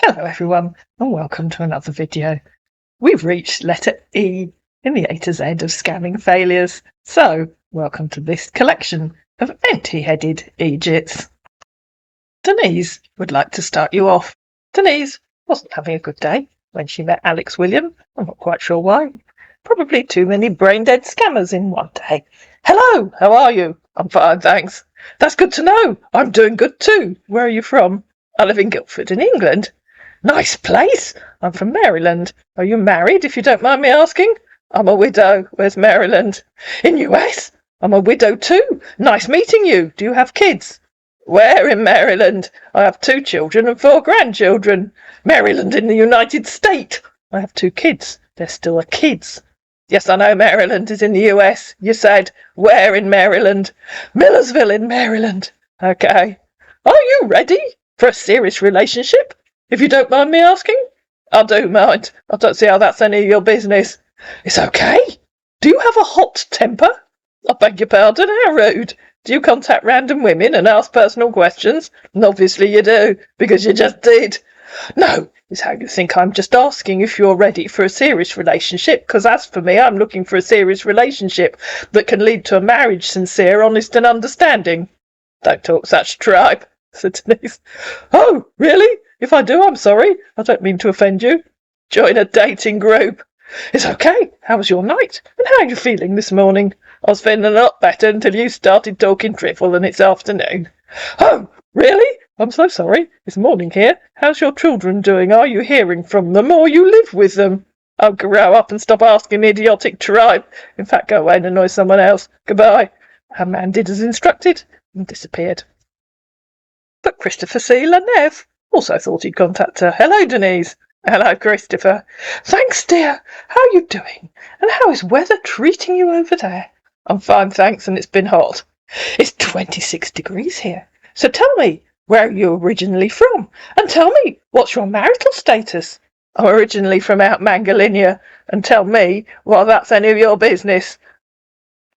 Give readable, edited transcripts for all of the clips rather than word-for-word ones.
Hello everyone, and welcome to another video. We've reached letter E in the A to Z of scamming failures, so welcome to this collection of empty-headed Egypts. Denise would like to start you off. Denise wasn't having a good day when she met Alex William. I'm not quite sure why. Probably too many brain-dead scammers in one day. Hello, how are you? I'm fine, thanks. That's good to know. I'm doing good too. Where are you from? I live in Guildford in England. Nice place. I'm from Maryland. Are you married, if you don't mind me asking? I'm a widow. Where's Maryland? In US? I'm a widow too. Nice meeting you. Do you have kids? Where in Maryland? I have 2 children and 4 grandchildren. Maryland in the United States. I have 2 kids. They're still kids. Yes, I know Maryland is in the US. You said, where in Maryland? Millersville in Maryland. Okay. Are you ready for a serious relationship? If you don't mind me asking? I do mind. I don't see how that's any of your business. It's okay. Do you have a hot temper? I beg your pardon, how rude. Do you contact random women and ask personal questions? And obviously you do, because you just did. No, it's how you think I'm just asking if you're ready for a serious relationship, because as for me, I'm looking for a serious relationship that can lead to a marriage sincere, honest and understanding. Don't talk such tripe, said Denise. Oh, really? If I do, I'm sorry. I don't mean to offend you. Join a dating group. It's okay. How was your night? And how are you feeling this morning? I was feeling a lot better until you started talking drivel and it's afternoon. Oh, really? I'm so sorry. It's morning here. How's your children doing? Are you hearing from them or you live with them? Oh, grow up and stop asking idiotic tripe. In fact, go away and annoy someone else. Goodbye. Our man did as instructed and disappeared. But Christopher C. Lanev also thought he'd contact her. Hello, Denise. Hello, Christopher. Thanks, dear. How are you doing? And how is weather treating you over there? I'm fine, thanks, and it's been hot. It's 26 degrees here. So tell me, where are you originally from? And tell me, what's your marital status? I'm originally from out Mangalinia. And tell me, well, that's any of your business.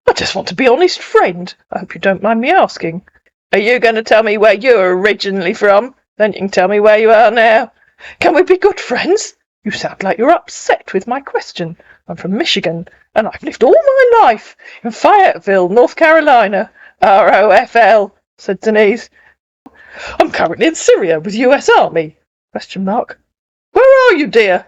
I just want to be honest friend. I hope you don't mind me asking. Are you going to tell me where you're originally from? Then you can tell me where you are now. Can we be good friends? You sound like you're upset with my question. I'm from Michigan, and I've lived all my life in Fayetteville, North Carolina. ROFL, said Denise. I'm currently in Syria with US Army. ? Where are you, dear?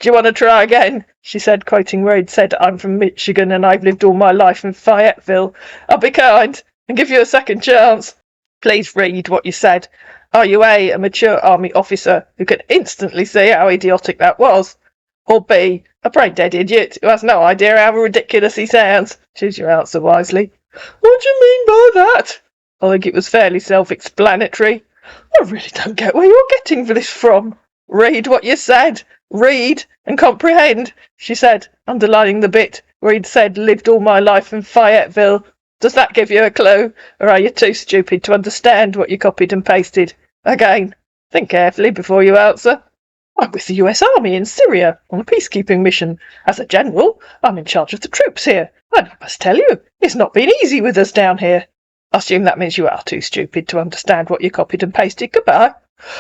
Do you want to try again? She said, quoting where he'd said, I'm from Michigan, and I've lived all my life in Fayetteville. I'll be kind and give you a second chance. Please read what you said. Are you A, a mature army officer who can instantly see how idiotic that was? Or B, a brain-dead idiot who has no idea how ridiculous he sounds? Choose your answer wisely. What do you mean by that? I think it was fairly self-explanatory. I really don't get where you're getting this from. Read what you said. Read and comprehend, she said, underlining the bit where he'd said lived all my life in Fayetteville. Does that give you a clue, or are you too stupid to understand what you copied and pasted? Again, think carefully before you answer. I'm with the US Army in Syria on a peacekeeping mission. As a general, I'm in charge of the troops here, and I must tell you, it's not been easy with us down here. I assume that means you are too stupid to understand what you copied and pasted. Goodbye.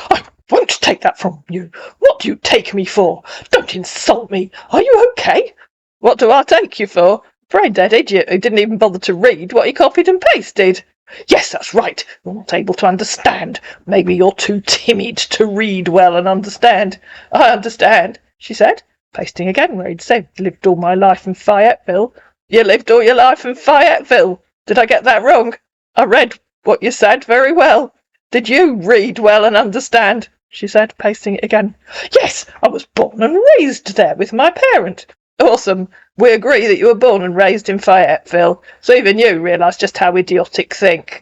I won't take that from you. What do you take me for? Don't insult me. Are you okay? What do I take you for? Brain-dead idiot who didn't even bother to read what he copied and pasted. Yes, that's right. You're not able to understand. Maybe you're too timid to read well and understand. I understand, she said, pasting again where he'd said, lived all my life in Fayetteville. You lived all your life in Fayetteville. Did I get that wrong? I read what you said very well. Did you read well and understand? She said, pasting it again. Yes, I was born and raised there with my parent. Awesome. We agree that you were born and raised in Fayetteville, so even you realise just how idiotic,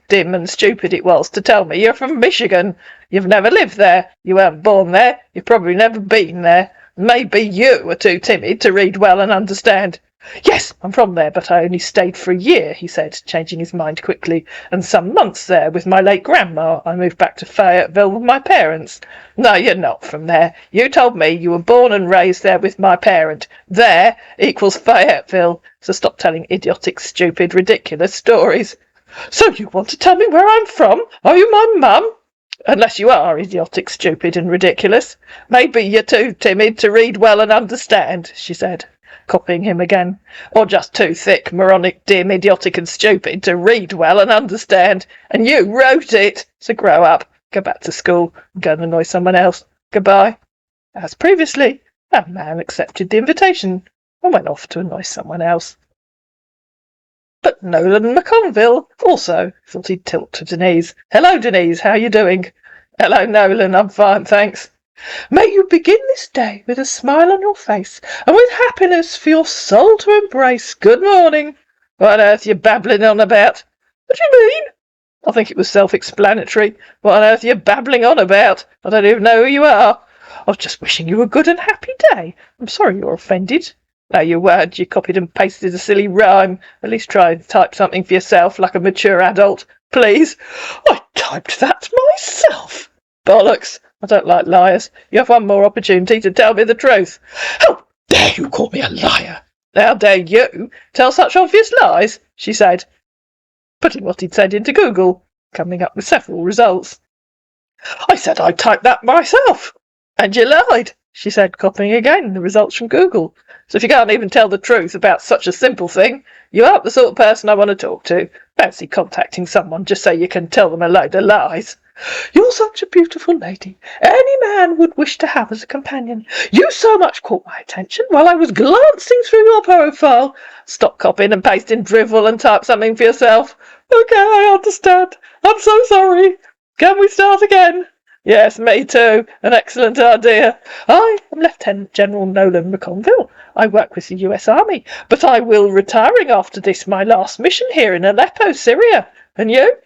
dim and stupid it was to tell me you're from Michigan. You've never lived there. You weren't born there. You've probably never been there. Maybe you were too timid to read well and understand. Yes, I'm from there, but I only stayed for a year, he said, changing his mind quickly, and some months there with my late grandma. I moved back to Fayetteville with my parents. No, you're not from there. You told me you were born and raised there with my parent. There equals Fayetteville, so stop telling idiotic, stupid, ridiculous stories. So you want to tell me where I'm from? Are you my mum? Unless you are idiotic, stupid and ridiculous. Maybe you're too timid to read well and understand, she said, copying him again. Or just too thick, moronic, dim, idiotic and stupid to read well and understand. And you wrote it. So grow up, go back to school, and go and annoy someone else. Goodbye. As previously, that man accepted the invitation and went off to annoy someone else. But Nolan McConville also thought he'd tilt to Denise. Hello, Denise, how you doing? Hello, Nolan, I'm fine, thanks. May you begin this day with a smile on your face and with happiness for your soul to embrace. Good morning. What on earth are you babbling on about? What do you mean? I think it was self-explanatory. What on earth are you babbling on about? I don't even know who you are. I was just wishing you a good and happy day. I'm sorry you're offended. No, you weren't. You copied and pasted a silly rhyme. At least try and type something for yourself like a mature adult. Please. I typed that myself. Bollocks. I don't like liars. You have one more opportunity to tell me the truth. How dare you call me a liar? How dare you tell such obvious lies? She said, putting what he'd said into Google, coming up with several results. I said I typed that myself. And you lied, she said, copying again the results from Google. So if you can't even tell the truth about such a simple thing, you aren't the sort of person I want to talk to. Fancy contacting someone just so you can tell them a load of lies. You're such a beautiful lady. Any man would wish to have as a companion. You so much caught my attention while I was glancing through your profile. Stop copying and pasting drivel and type something for yourself. Okay, I understand. I'm so sorry. Can we start again? Yes, me too. An excellent idea. I am Lieutenant General Nolan McConville. I work with the US Army, but I will retiring after this my last mission here in Aleppo, Syria. And you?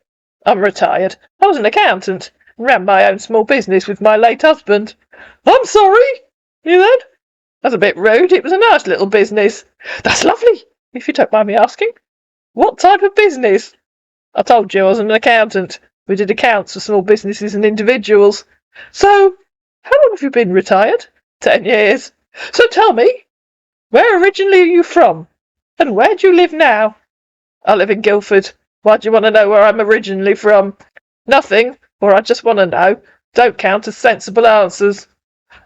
I'm retired. I was an accountant and ran my own small business with my late husband. I'm sorry, you said? That's a bit rude. It was a nice little business. That's lovely, if you don't mind me asking. What type of business? I told you I was an accountant. We did accounts for small businesses and individuals. So, how long have you been retired? 10 years. So tell me, where originally are you from? And where do you live now? I live in Guildford. Why do you want to know where I'm originally from? Nothing, or I just want to know. Don't count as sensible answers.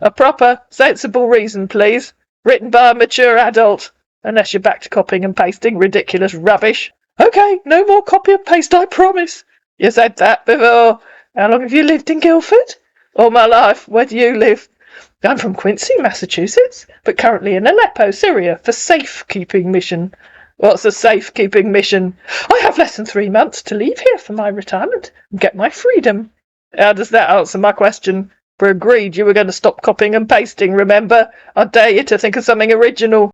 A proper, sensible reason, please. Written by a mature adult. Unless you're back to copying and pasting ridiculous rubbish. Okay, no more copy and paste, I promise. You said that before. How long have you lived in Guildford? All my life. Where do you live? I'm from Quincy, Massachusetts, but currently in Aleppo, Syria, for safekeeping mission. What's a safekeeping mission? I have less than 3 months to leave here for my retirement and get my freedom. How does that answer my question? We agreed you were going to stop copying and pasting, remember? I dare you to think of something original.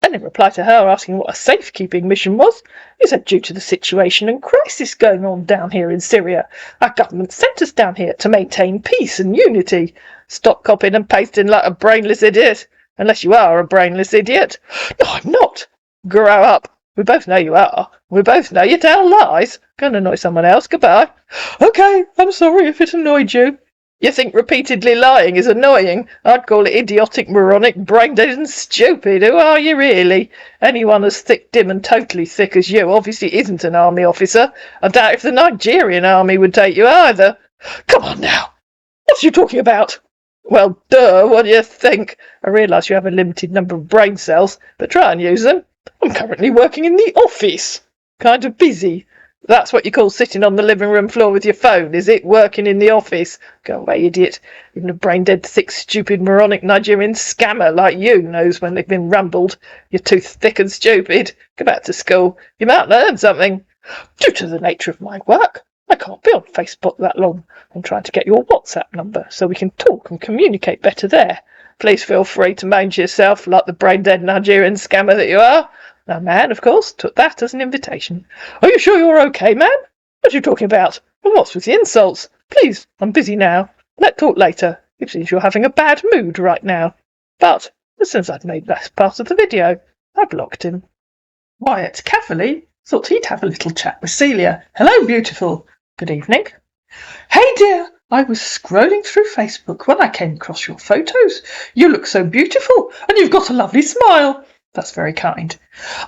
And in reply to her asking what a safekeeping mission was, he said due to the situation and crisis going on down here in Syria, our government sent us down here to maintain peace and unity. Stop copying and pasting like a brainless idiot. Unless you are a brainless idiot. No, I'm not. Grow up. We both know you are. We both know you tell lies. Go and annoy someone else. Goodbye. Okay, I'm sorry if it annoyed you. You think repeatedly lying is annoying? I'd call it idiotic, moronic, brain-dead and stupid. Who are you really? Anyone as thick, dim and totally thick as you obviously isn't an army officer. I doubt if the Nigerian army would take you either. Come on now. What are you talking about? Well, duh, what do you think? I realise you have a limited number of brain cells, but try and use them. I'm currently working in the office. Kind of busy. That's what you call sitting on the living room floor with your phone, is it? Working in the office. Go away, idiot. Even a brain-dead, thick, stupid, moronic Nigerian scammer like you knows when they've been rumbled. You're too thick and stupid. Go back to school. You might learn something. Due to the nature of my work, I can't be on Facebook that long. I'm trying to get your WhatsApp number so we can talk and communicate better there. Please feel free to mange yourself like the brain-dead Nigerian scammer that you are. The man, of course, took that as an invitation. Are you sure you're okay, man? What are you talking about? And what's with the insults? Please, I'm busy now. Let's talk later. It seems you're having a bad mood right now. But, as soon as I'd made that part of the video, I blocked him. Wyatt casually thought he'd have a little chat with Celia. Hello, beautiful. Good evening. Hey, dear. I was scrolling through Facebook when I came across your photos. You look so beautiful, and you've got a lovely smile. That's very kind.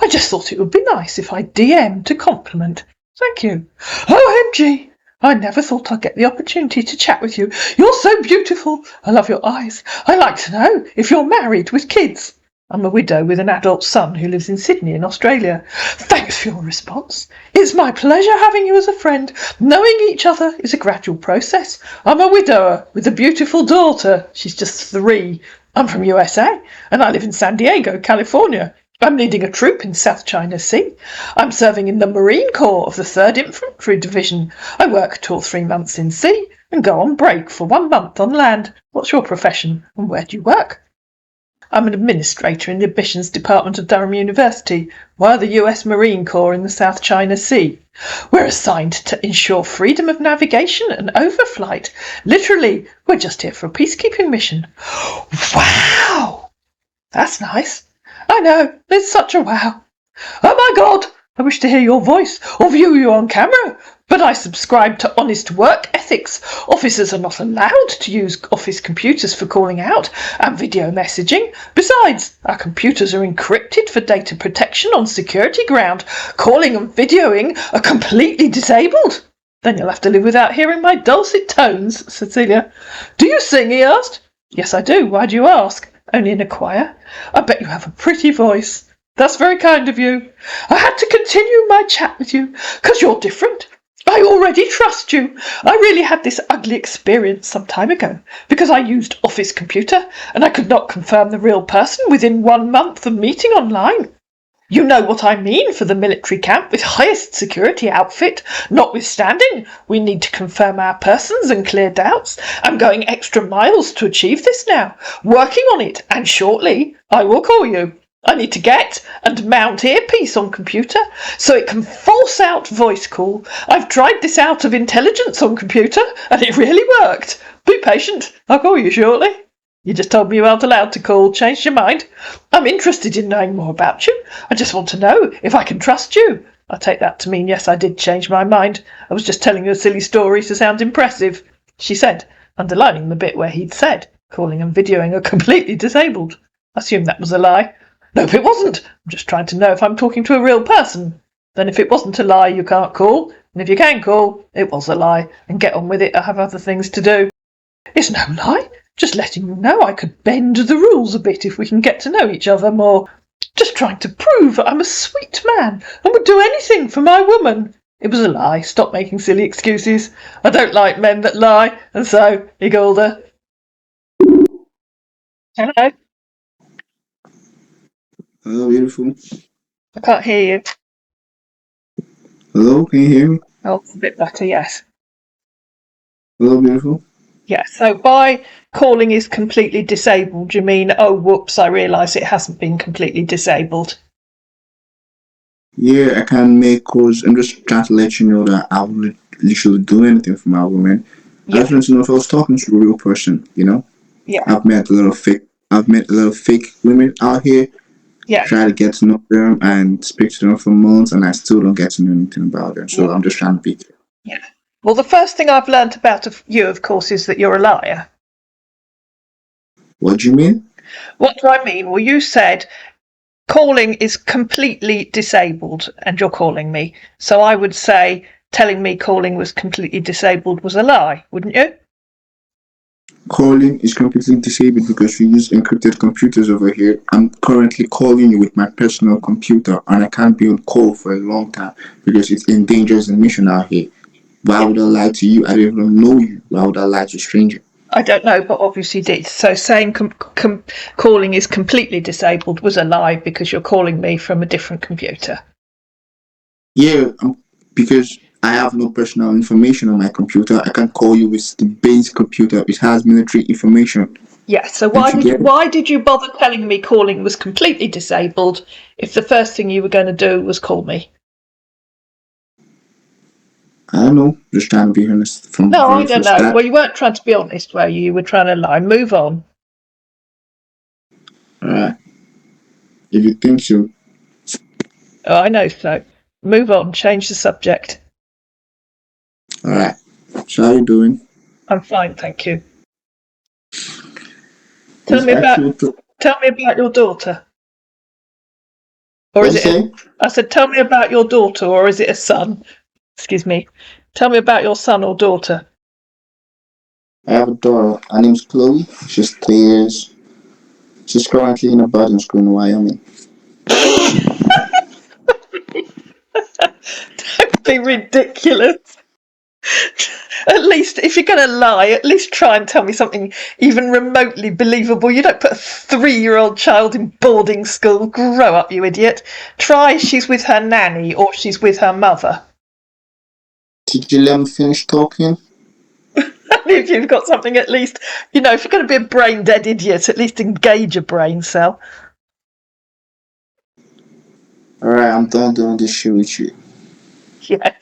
I just thought it would be nice if I DM'd to compliment. Thank you. OMG! I never thought I'd get the opportunity to chat with you. You're so beautiful. I love your eyes. I'd like to know if you're married with kids. I'm a widow with an adult son who lives in Sydney in Australia. Thanks for your response. It's my pleasure having you as a friend. Knowing each other is a gradual process. I'm a widower with a beautiful daughter. She's just 3. I'm from USA and I live in San Diego, California. I'm leading a troop in South China Sea. I'm serving in the Marine Corps of the 3rd Infantry Division. I work 2 or 3 months in sea and go on break for 1 month on land. What's your profession and where do you work? I'm an administrator in the admissions department of Durham University, via the US Marine Corps in the South China Sea. We're assigned to ensure freedom of navigation and overflight. Literally, we're just here for a peacekeeping mission. Wow! That's nice. I know, it's such a wow. Oh my God! I wish to hear your voice or view you on camera, but I subscribe to honest work ethics. Officers are not allowed to use office computers for calling out and video messaging. Besides, our computers are encrypted for data protection on security ground. Calling and videoing are completely disabled. Then you'll have to live without hearing my dulcet tones, said Celia. Do you sing? He asked. Yes, I do. Why do you ask? Only in a choir. I bet you have a pretty voice. That's very kind of you. I had to continue my chat with you, 'cause you're different. I already trust you. I really had this ugly experience some time ago, because I used office computer, and I could not confirm the real person within 1 month of meeting online. You know what I mean for the military camp with highest security outfit. Notwithstanding, we need to confirm our persons and clear doubts. I'm going extra miles to achieve this now, working on it, and shortly I will call you. I need to get and mount earpiece on computer so it can force out voice call. I've tried this out of intelligence on computer and it really worked. Be patient, I'll call you shortly. You just told me you aren't allowed to call. Changed your mind? I'm interested in knowing more about you. I just want to know if I can trust you. I take that to mean yes, I did change my mind. I was just telling you a silly story to sound impressive, she said, underlining the bit where he'd said calling and videoing are completely disabled. I assumed that was a lie. Nope, it wasn't. I'm just trying to know if I'm talking to a real person. Then if it wasn't a lie, you can't call. And if you can call, it was a lie. And get on with it, I have other things to do. It's no lie. Just letting you know I could bend the rules a bit if we can get to know each other more. Just trying to prove I'm a sweet man and would do anything for my woman. It was a lie. Stop making silly excuses. I don't like men that lie. And so he called her. Hello. Hello, beautiful. I can't hear you. Hello, can you hear me? Oh, it's a bit better, yes. Hello, beautiful. Yeah, so by calling is completely disabled, you mean, oh, whoops, I realise it hasn't been completely disabled. Yeah, I can make calls. I'm just trying to let you know that I would literally do anything for my woman. Yeah. I just want to know if I was talking to a real person, you know? Yeah. I've met a lot of fake women out here. Yeah. Try to get to know them and speak to them for months, and I still don't get to know anything about them. So I'm just trying to be. Yeah. Well, the first thing I've learnt about you, of course, is that you're a liar. What do you mean? What do I mean? Well, you said calling is completely disabled and you're calling me. So I would say telling me calling was completely disabled was a lie, wouldn't you? Calling is completely disabled because we use encrypted computers over here. I'm currently calling you with my personal computer and I can't be on call for a long time because it endangers the mission out here. Why would I lie to you? I don't even know you. Why would I lie to a stranger? I don't know, but obviously did. So saying calling is completely disabled was a lie because you're calling me from a different computer. Yeah, because I have no personal information on my computer. I can call you with the base computer. It has military information. Yeah, so why did you bother telling me calling was completely disabled if the first thing you were going to do was call me? I don't know. Just trying to be honest. No, I don't know. Well, you weren't trying to be honest, were you? You were trying to lie. Move on. Alright. If you think so. Oh, I know so. Move on. Change the subject. Alright. So how are you doing? I'm fine, thank you. Tell me about your daughter. Or is it? I said, tell me about your daughter, or is it a son? Excuse me. Tell me about your son or daughter. I have a daughter. Her name's Chloe. She's 3 years. She's currently in a boarding school in Wyoming. Don't be ridiculous. At least, if you're going to lie, at least try and tell me something even remotely believable. You don't put a 3-year-old child in boarding school. Grow up, you idiot. Try she's with her nanny or she's with her mother. Did you let me finish talking? If you've got something, at least, if you're going to be a brain-dead idiot, at least engage a brain cell. Alright, I'm done doing this shit with you. Yeah.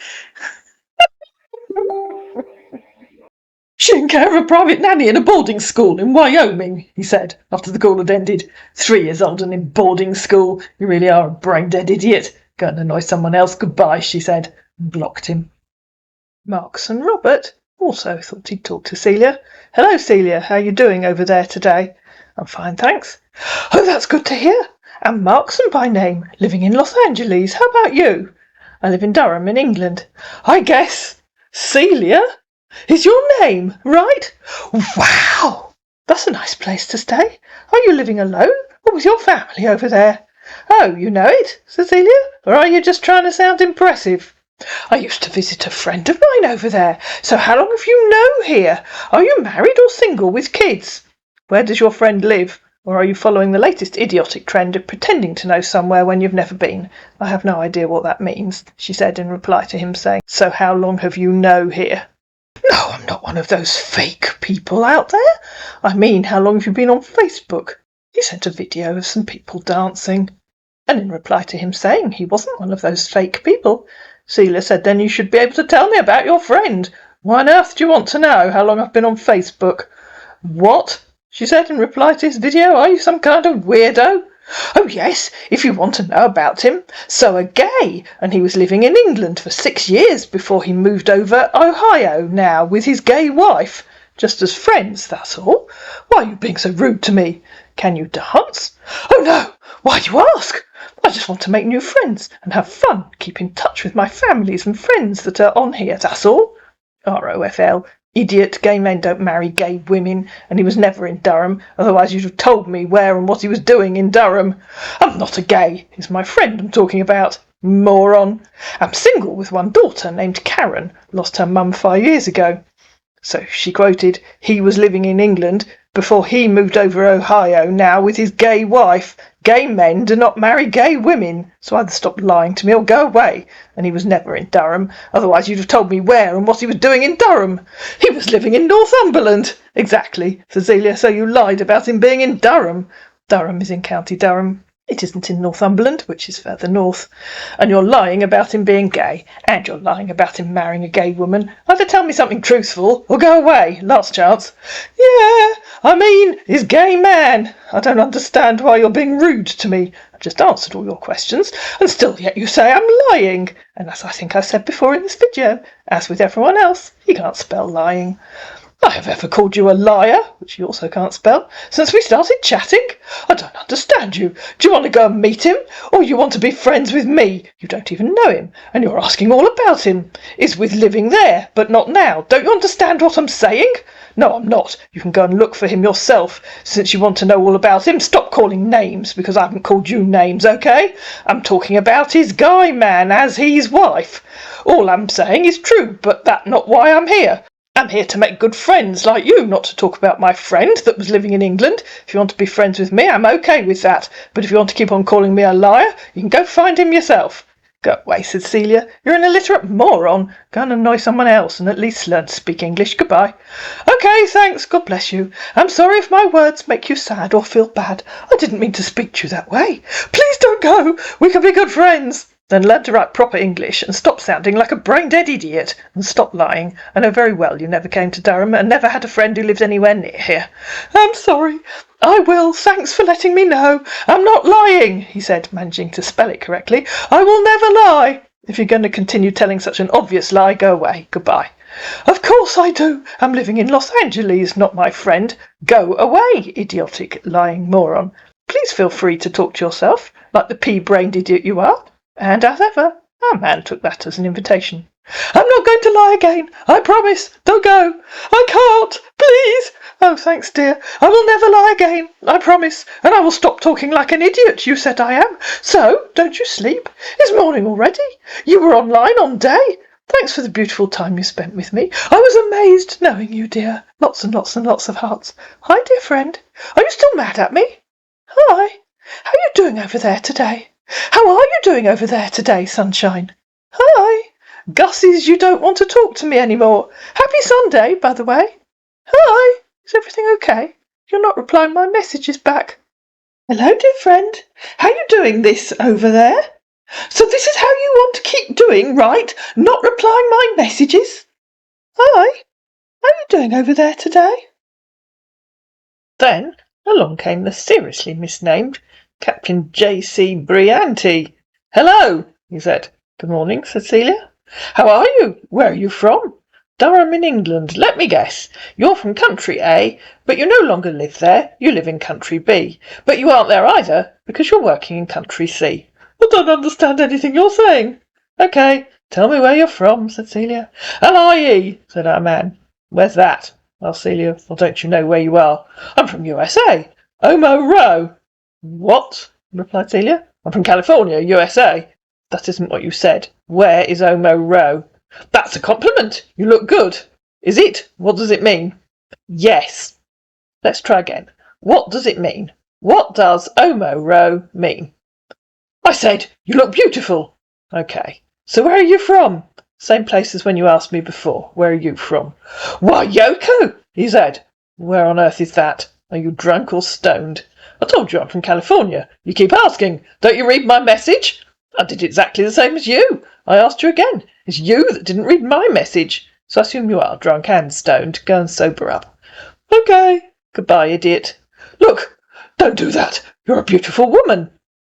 She didn't care of a private nanny in a boarding school in Wyoming, he said, after the call had ended. 3 years old and in boarding school. You really are a brain-dead idiot. Go and annoy someone else. Goodbye, she said, and blocked him. Markson Robert also thought he'd talk to Celia. Hello, Celia. How are you doing over there today? I'm fine, thanks. Oh, that's good to hear. I'm Markson by name, living in Los Angeles. How about you? I live in Durham in England. I guess Celia is your name, right? Wow! That's a nice place to stay. Are you living alone or with your family over there? Oh, you know it, Cecilia? Or are you just trying to sound impressive? I used to visit a friend of mine over there. So how long have you known here? Are you married or single with kids? Where does your friend live? Or are you following the latest idiotic trend of pretending to know somewhere when you've never been? I have no idea what that means, she said in reply to him saying, so how long have you known here? No, I'm not one of those fake people out there. I mean, how long have you been on Facebook? He sent a video of some people dancing. And in reply to him saying he wasn't one of those fake people, Celia said, then you should be able to tell me about your friend. Why on earth do you want to know how long I've been on Facebook? What? She said in reply to his video. Are you some kind of weirdo? Oh yes, if you want to know about him. So a gay, and he was living in England for 6 years before he moved over Ohio now with his gay wife. Just as friends, that's all. Why are you being so rude to me? Can you dance? Oh no, why do you ask? I just want to make new friends and have fun, keep in touch with my families and friends that are on here, that's all. ROFL. Idiot, gay men don't marry gay women, and he was never in Durham, otherwise you'd have told me where and what he was doing in Durham. I'm not a gay, it's my friend I'm talking about. Moron. I'm single with one daughter named Karen, lost her mum 5 years ago. So she quoted, he was living in England before he moved over Ohio now with his gay wife. Gay men do not marry gay women, so either stop lying to me or go away. And he was never in Durham, otherwise you'd have told me where and what he was doing in Durham. He was living in Northumberland. Exactly, Cecilia, so you lied about him being in Durham. Durham is in County Durham. It isn't in Northumberland, which is further north. And you're lying about him being gay, and you're lying about him marrying a gay woman. Either tell me something truthful, or go away. Last chance. Yeah, I mean, he's gay man. I don't understand why you're being rude to me. I've just answered all your questions, and still yet you say I'm lying. And as I think I said before in this video, as with everyone else, you can't spell lying. I have ever called you a liar, which you also can't spell, since we started chatting? I don't understand you. Do you want to go and meet him, or you want to be friends with me? You don't even know him, and you're asking all about him. Is with living there, but not now. Don't you understand what I'm saying? No, I'm not. You can go and look for him yourself. Since you want to know all about him, stop calling names, because I haven't called you names, okay? I'm talking about his guy man as his wife. All I'm saying is true, but that's not why I'm here. I'm here to make good friends like you, not to talk about my friend that was living in England. If you want to be friends with me, I'm okay with that. But if you want to keep on calling me a liar, you can go find him yourself. Go away, said Celia. You're an illiterate moron. Go and annoy someone else and at least learn to speak English. Goodbye. Okay, thanks. God bless you. I'm sorry if my words make you sad or feel bad. I didn't mean to speak to you that way. Please don't go. We can be good friends. Then learn to write proper English and stop sounding like a brain-dead idiot and stop lying. I know very well you never came to Durham and never had a friend who lives anywhere near here. I'm sorry. I will. Thanks for letting me know. I'm not lying, he said, managing to spell it correctly. I will never lie. If you're going to continue telling such an obvious lie, go away. Goodbye. Of course I do. I'm living in Los Angeles, not my friend. Go away, idiotic lying moron. Please feel free to talk to yourself, like the pea-brained idiot you are. And as ever, our man took that as an invitation. I'm not going to lie again. I promise. Don't go. I can't. Please. Oh, thanks, dear. I will never lie again. I promise. And I will stop talking like an idiot you said I am. So, don't you sleep? It's morning already. You were online on day. Thanks for the beautiful time you spent with me. I was amazed knowing you, dear. Lots and lots and lots of hearts. Hi, dear friend. Are you still mad at me? Hi. How are you doing over there today? How are you doing over there today, sunshine? Hi. Gussies, you don't want to talk to me anymore. Happy Sunday, by the way. Hi. Is everything okay? You're not replying my messages back. Hello, dear friend. How are you doing this over there? So this is how you want to keep doing, right? Not replying my messages? Hi. How are you doing over there today? Then along came the seriously misnamed Captain JC Brianti. Hello, he said. Good morning, said Celia. How are you? Where are you from? Durham in England. Let me guess. You're from country A, but you no longer live there. You live in country B. But you aren't there either, because you're working in country C. I don't understand anything you're saying. Okay, tell me where you're from, said Celia. L-I-E, said our man. Where's that? Asked Celia. Or don't you know where you are? I'm from USA. Omo Row. What? Replied Celia. I'm from California, USA. That isn't what you said. Where is Omo Row? That's a compliment. You look good. Is it? What does it mean? Yes. Let's try again. What does it mean? What does Omo Row mean? I said, you look beautiful. Okay. So where are you from? Same place as when you asked me before. Where are you from? Why, Yoko, he said. Where on earth is that? Are you drunk or stoned? I told you I'm from California. You keep asking. Don't you read my message? I did exactly the same as you. I asked you again. It's you that didn't read my message. So I assume you are drunk and stoned. Go and sober up. Okay. Goodbye, idiot. Look, don't do that. You're a beautiful woman.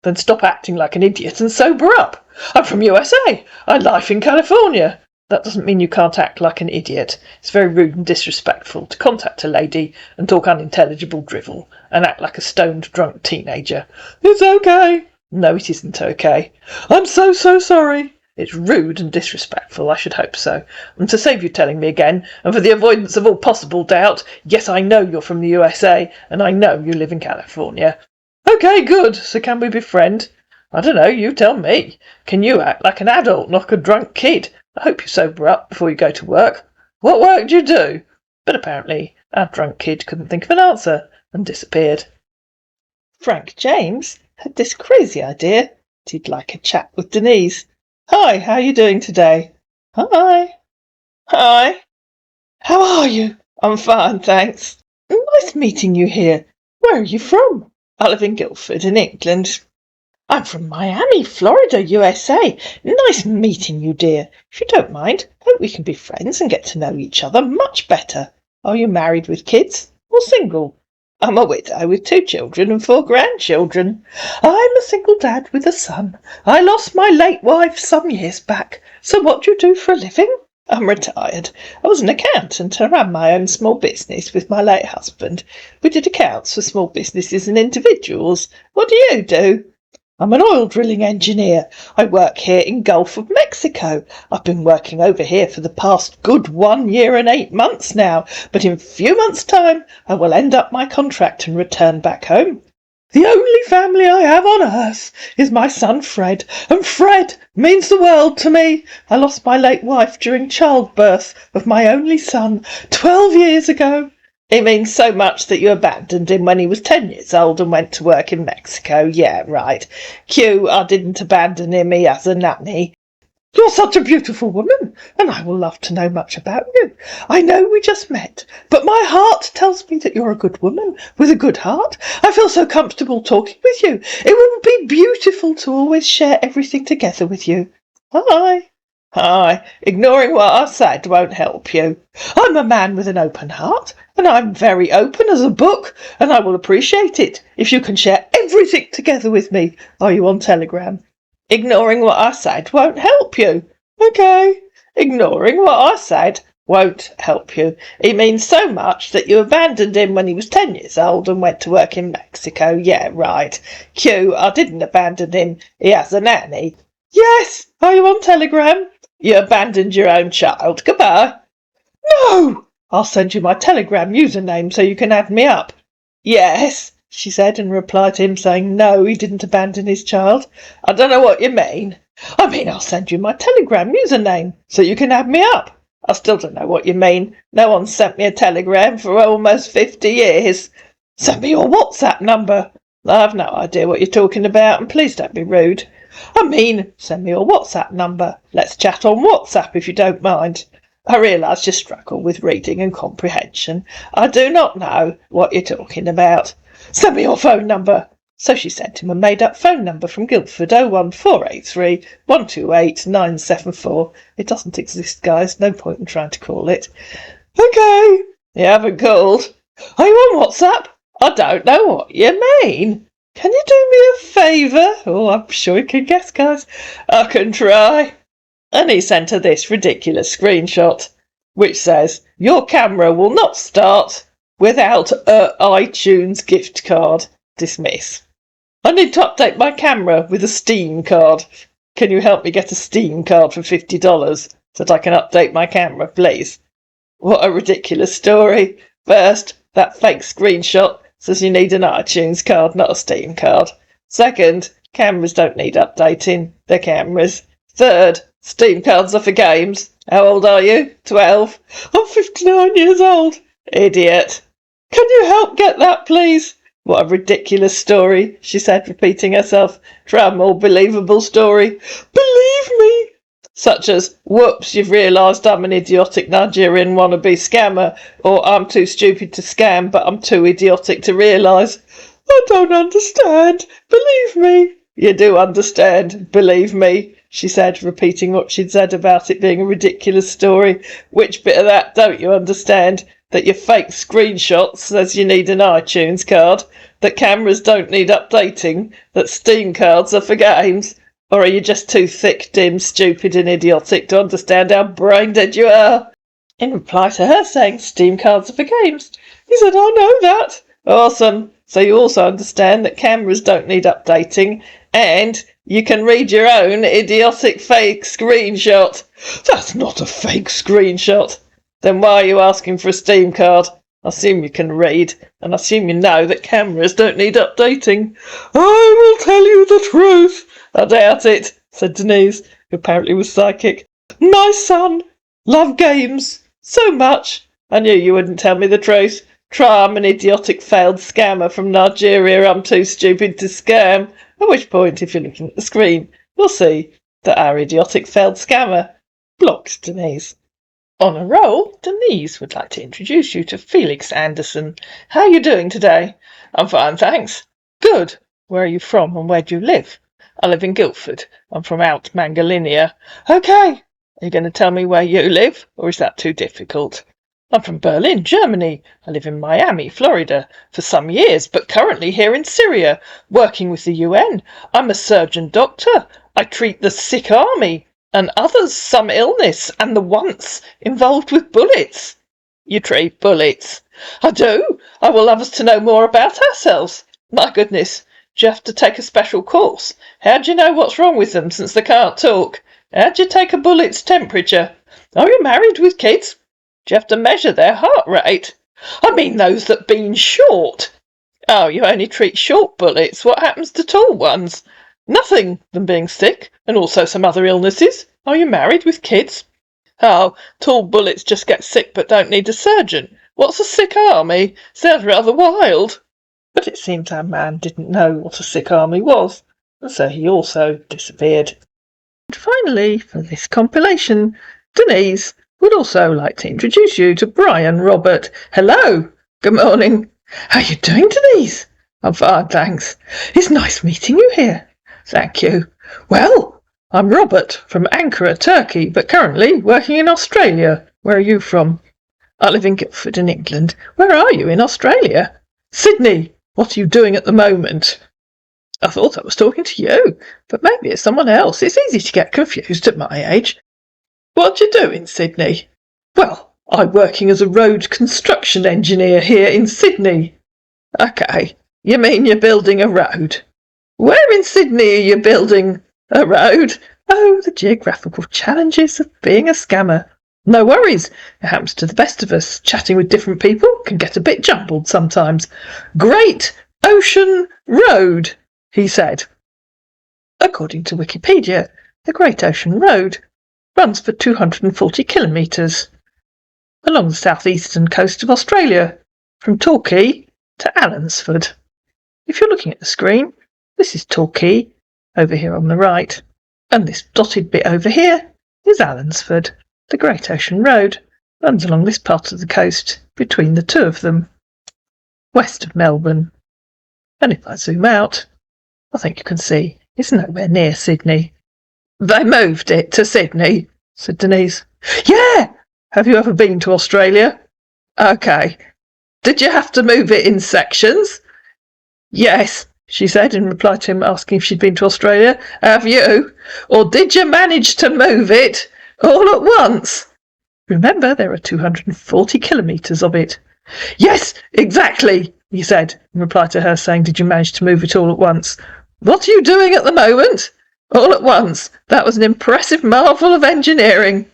Then stop acting like an idiot and sober up. I'm from USA. I live in California. That doesn't mean you can't act like an idiot. It's very rude and disrespectful to contact a lady and talk unintelligible drivel and act like a stoned, drunk teenager. It's okay. No, it isn't okay. I'm so sorry. It's rude and disrespectful, I should hope so. And to save you telling me again, and for the avoidance of all possible doubt, yes, I know you're from the USA, and I know you live in California. Okay, good. So can we be friends? I don't know, you tell me. Can you act like an adult, not a drunk kid? I hope you sober up before you go to work. What work do you do? But apparently our drunk kid couldn't think of an answer and disappeared. Frank James had this crazy idea that he'd like a chat with Denise. Hi, how are you doing today? Hi. Hi. How are you? I'm fine, thanks. Nice meeting you here. Where are you from? I live in Guildford in England. I'm from Miami, Florida, USA. Nice meeting you, dear. If you don't mind, hope we can be friends and get to know each other much better. Are you married with kids or single? I'm a widow with 2 children and 4 grandchildren. I'm a single dad with a son. I lost my late wife some years back. So what do you do for a living? I'm retired. I was an accountant and ran my own small business with my late husband. We did accounts for small businesses and individuals. What do you do? I'm an oil drilling engineer. I work here in Gulf of Mexico. I've been working over here for the past good 1 year and 8 months now, but in a few months' time I will end up my contract and return back home. The only family I have on earth is my son Fred, and Fred means the world to me. I lost my late wife during childbirth of my only son 12 years ago. It means so much that you abandoned him when he was 10 years old and went to work in Mexico. Yeah, right. Q, I didn't abandon him, he has a nanny. You're such a beautiful woman, and I will love to know much about you. I know we just met, but my heart tells me that you're a good woman with a good heart. I feel so comfortable talking with you. It would be beautiful to always share everything together with you. Hi. Hi. Ignoring what I said won't help you. I'm a man with an open heart, and I'm very open as a book, and I will appreciate it if you can share everything together with me. Are you on Telegram? Ignoring what I said won't help you. Okay. Ignoring what I said won't help you. It means so much that you abandoned him when he was 10 years old and went to work in Mexico. Yeah, right. Q, I didn't abandon him. He has a nanny. Yes. Are you on Telegram? You abandoned your own child. Goodbye. No! I'll send you my Telegram username so you can add me up. Yes, she said in reply to him saying no, he didn't abandon his child. I don't know what you mean. I mean, I'll send you my Telegram username so you can add me up. I still don't know what you mean. No one sent me a telegram for almost 50 years. Send me your WhatsApp number. I have no idea what you're talking about, and please don't be rude. I mean, send me your WhatsApp number. Let's chat on WhatsApp if you don't mind. I realise you struggle with reading and comprehension. I do not know what you're talking about. Send me your phone number. So she sent him a made-up phone number from Guildford, 01483 128 974. It doesn't exist, guys. No point in trying to call it. Okay, you haven't called. Are you on WhatsApp? I don't know what you mean. Can you do me a favour? Oh, I'm sure you can guess, guys. I can try. And he sent her this ridiculous screenshot, which says, your camera will not start without a iTunes gift card. Dismiss. I need to update my camera with a Steam card. Can you help me get a Steam card for $50 so that I can update my camera, please? What a ridiculous story. First, that fake screenshot says you need an iTunes card, not a Steam card. Second, cameras don't need updating. They're cameras. Third, Steam cards are for games. How old are you? 12? I'm 59 years old. Idiot. Can you help get that, please? What a ridiculous story, she said, repeating herself. Try a more believable story. Believe me. Such as, whoops, you've realised I'm an idiotic Nigerian wannabe scammer, or I'm too stupid to scam, but I'm too idiotic to realise. I don't understand. Believe me. You do understand. Believe me, she said, repeating what she'd said about it being a ridiculous story. Which bit of that don't you understand? That your fake screenshot says you need an iTunes card, that cameras don't need updating, that Steam cards are for games, or are you just too thick, dim, stupid and idiotic to understand how brain dead you are? In reply to her saying Steam cards are for games, he said, I know that. Awesome. So you also understand that cameras don't need updating, and you can read your own idiotic fake screenshot. That's not a fake screenshot. Then why are you asking for a Steam card? I assume you can read, and I assume you know that cameras don't need updating. I will tell you the truth. I doubt it, said Denise, who apparently was psychic. My son loved games so much. I knew you wouldn't tell me the truth. Try I'm an idiotic failed scammer from Nigeria. I'm too stupid to scam. At which point, if you're looking at the screen, you'll see that our idiotic failed scammer blocked Denise. On a roll, Denise would like to introduce you to Felix Anderson. How are you doing today? I'm fine, thanks. Good. Where are you from and where do you live? I live in Guildford. I'm from out Mangalinia. Okay. Are you going to tell me where you live, or is that too difficult? I'm from Berlin, Germany. I live in Miami, Florida, for some years, but currently here in Syria, working with the UN. I'm a surgeon doctor. I treat the sick army and others, some illness, and the once involved with bullets. You treat bullets? I do. I will love us to know more about ourselves. My goodness, do you have to take a special course? How do you know what's wrong with them since they can't talk? How do you take a bullet's temperature? Are you married with kids? Do you have to measure their heart rate? I mean those that been short. Oh, you only treat short bullets. What happens to tall ones? Nothing, them being sick, and also some other illnesses. Are you married with kids? Oh, tall bullets just get sick but don't need a surgeon. What's a sick army? Sounds rather wild. But it seems our man didn't know what a sick army was, and so he also disappeared. And finally, for this compilation, Denise would also like to introduce you to Bryan Robert. Hello. Good morning. How are you doing, Denise? I'm fine, thanks. It's nice meeting you here. Thank you. Well, I'm Robert from Ankara, Turkey, but currently working in Australia. Where are you from? I live in Guildford in England. Where are you in Australia? Sydney. What are you doing at the moment? I thought I was talking to you, but maybe it's someone else. It's easy to get confused at my age. What do you do in Sydney? Well, I'm working as a road construction engineer here in Sydney. Okay, you mean you're building a road? Where in Sydney are you building a road? Oh, the geographical challenges of being a scammer. No worries, it happens to the best of us. Chatting with different people can get a bit jumbled sometimes. Great Ocean Road, he said. According to Wikipedia, the Great Ocean Road runs for 240 kilometres along the southeastern coast of Australia, from Torquay to Allansford. If you're looking at the screen, this is Torquay, over here on the right, and this dotted bit over here is Allansford. The Great Ocean Road runs along this part of the coast between the two of them, west of Melbourne. And if I zoom out, I think you can see it's nowhere near Sydney. They moved it to Sydney, said Denise. Yeah! Have you ever been to Australia? Okay. Did you have to move it in sections? Yes, she said in reply to him asking if she'd been to Australia. Have you? Or did you manage to move it all at once? Remember, there are 240 kilometres of it. Yes, exactly, he said in reply to her saying, did you manage to move it all at once? What are you doing at the moment? All at once. That was an impressive marvel of engineering.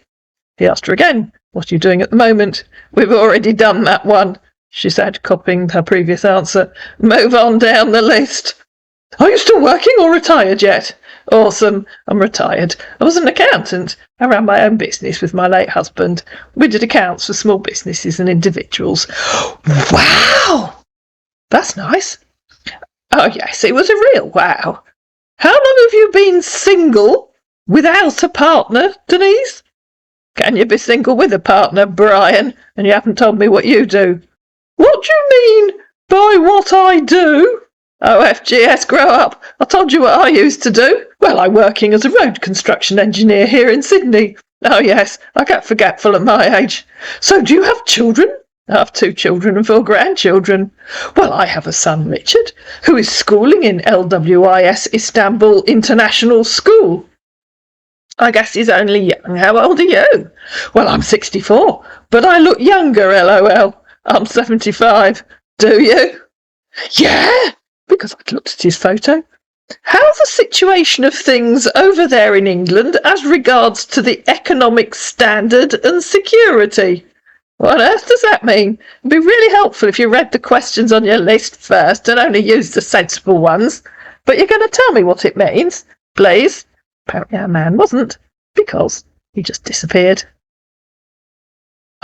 He asked her again, what are you doing at the moment? We've already done that one, she said, copying her previous answer. Move on down the list. Are you still working or retired yet? Awesome. I'm retired. I was an accountant. I ran my own business with my late husband. We did accounts for small businesses and individuals. Wow! That's nice. Oh, yes, it was a real wow. How long have you been single without a partner, Denise? Can you be single with a partner, Brian, and you haven't told me what you do? What do you mean by what I do? Oh, FGS, grow up. I told you what I used to do. Well, I'm working as a road construction engineer here in Sydney. Oh, yes, I get forgetful at my age. So do you have children? I have 2 children and 4 grandchildren. Well, I have a son, Richard, who is schooling in LWIS Istanbul International School. I guess he's only young. How old are you? Well, I'm 64, but I look younger, LOL. I'm 75. Do you? Yeah, because I'd looked at his photo. How's the situation of things over there in England as regards to the economic standard and security? What on earth does that mean? It'd be really helpful if you read the questions on your list first and only used the sensible ones. But you're going to tell me what it means, please? Apparently our man wasn't, because he just disappeared.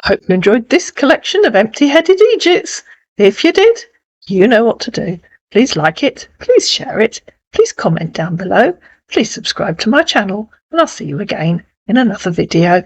I hope you enjoyed this collection of empty-headed Egypts. If you did, you know what to do. Please like it, please share it, please comment down below, please subscribe to my channel, and I'll see you again in another video.